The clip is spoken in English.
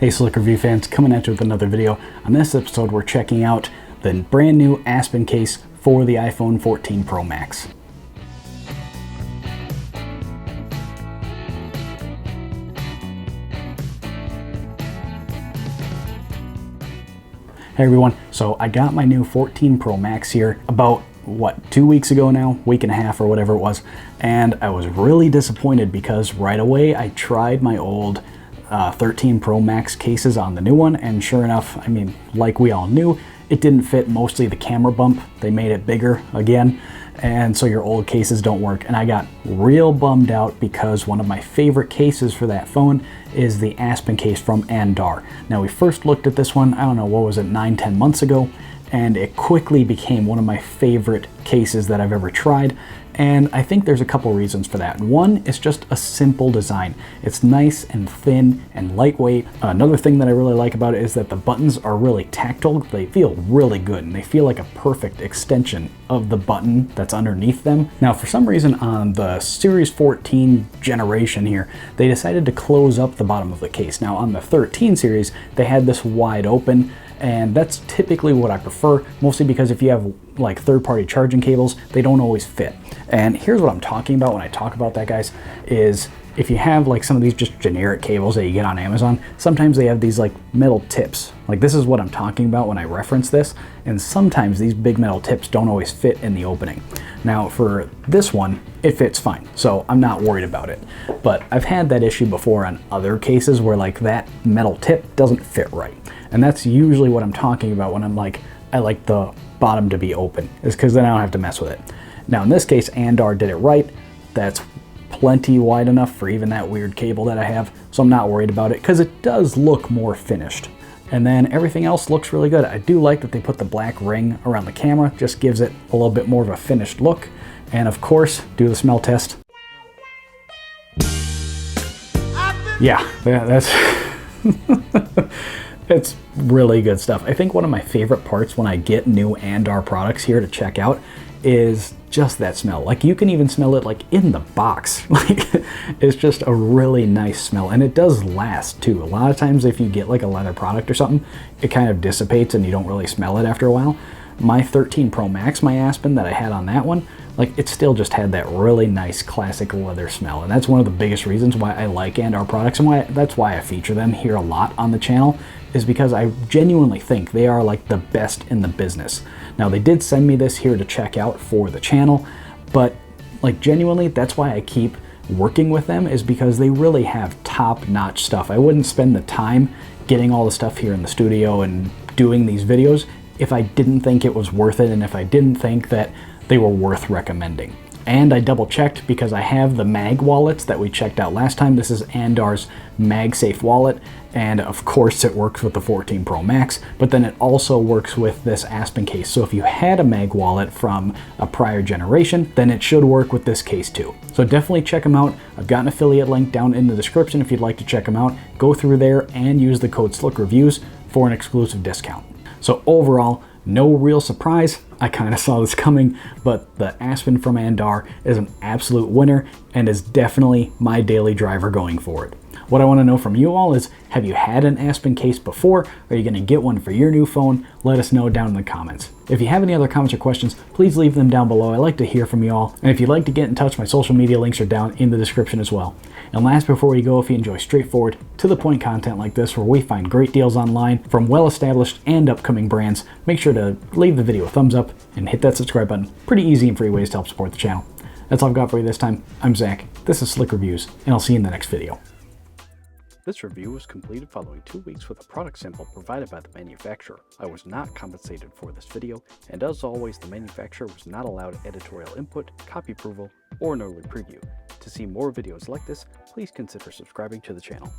Hey Slick Review fans, coming at you with another video. On this episode we're checking out the brand new Aspen case for the iPhone 14 Pro Max. Hey everyone, so I got my new 14 Pro Max here about, 2 weeks ago now, week and a half or whatever it was, and I was really disappointed because right away I tried my old 13 Pro Max cases on the new one, and sure enough, I mean, like we all knew, it didn't fit mostly the camera bump. They made it bigger again, and so your old cases don't work. And I got real bummed out because one of my favorite cases for that phone is the Aspen case from Andar. Now, we first looked at this one, I don't know, what was it, 9-10 months ago, and it quickly became one of my favorite cases that I've ever tried. And I think there's a couple reasons for that. One is just a simple design. It's nice and thin and lightweight. Another thing that I really like about it is that the buttons are really tactile. They feel really good and they feel like a perfect extension of the button that's underneath them. Now, for some reason on the Series 14 generation here, they decided to close up the bottom of the case. Now on the 13 series, they had this wide open, and that's typically what I prefer, mostly because if you have like third-party charging cables, they don't always fit. And here's what I'm talking about when I talk about that, guys, is if you have like some of these just generic cables that you get on Amazon, sometimes they have these like metal tips. Like this is what I'm talking about when I reference this, and sometimes these big metal tips don't always fit in the opening. Now for this one, it fits fine, so I'm not worried about it. But I've had that issue before on other cases where like that metal tip doesn't fit right. And that's usually what I'm talking about when I'm like, I like the bottom to be open, is because then I don't have to mess with it. Now in this case, Andar did it right. That's plenty wide enough for even that weird cable that I have, so I'm not worried about it because it does look more finished. And then everything else looks really good. I do like that they put the black ring around the camera, just gives it a little bit more of a finished look. And of course, do the smell test. Yeah, that's it's really good stuff. I think one of my favorite parts when I get new Andar products here to check out is just that smell. Like you can even smell it like in the box. Like it's just a really nice smell, and it does last too. A lot of times if you get like a leather product or something, it kind of dissipates and you don't really smell it after a while. My 13 Pro Max, my Aspen that I had on that one, like it still just had that really nice classic leather smell. And that's one of the biggest reasons why I like Andar products, and that's why I feature them here a lot on the channel, is because I genuinely think they are like the best in the business. Now they did send me this here to check out for the channel, but like genuinely that's why I keep working with them, is because they really have top-notch stuff. I wouldn't spend the time getting all the stuff here in the studio and doing these videos if I didn't think it was worth it and if I didn't think that they were worth recommending. And I double checked because I have the mag wallets that we checked out last time. This is Andar's MagSafe wallet, and of course it works with the 14 Pro Max, but then it also works with this Aspen case. So if you had a mag wallet from a prior generation, then it should work with this case too. So definitely check them out. I've got an affiliate link down in the description if you'd like to check them out. Go through there and use the code SlickReviews for an exclusive discount. So overall, no real surprise. I kind of saw this coming, but the Aspen from Andar is an absolute winner and is definitely my daily driver going forward. What I want to know from you all is, have you had an Aspen case before? Are you going to get one for your new phone? Let us know down in the comments. If you have any other comments or questions, please leave them down below. I like to hear from you all. And if you'd like to get in touch, my social media links are down in the description as well. And last, before we go, if you enjoy straightforward, to the point content like this where we find great deals online from well-established and upcoming brands, make sure to leave the video a thumbs up and hit that subscribe button. Pretty easy and free ways to help support the channel. That's all I've got for you this time. I'm Zach, this is Slick Reviews, and I'll see you in the next video. This review was completed following 2 weeks with a product sample provided by the manufacturer. I was not compensated for this video, and as always, the manufacturer was not allowed editorial input, copy approval, or an early preview. To see more videos like this, please consider subscribing to the channel.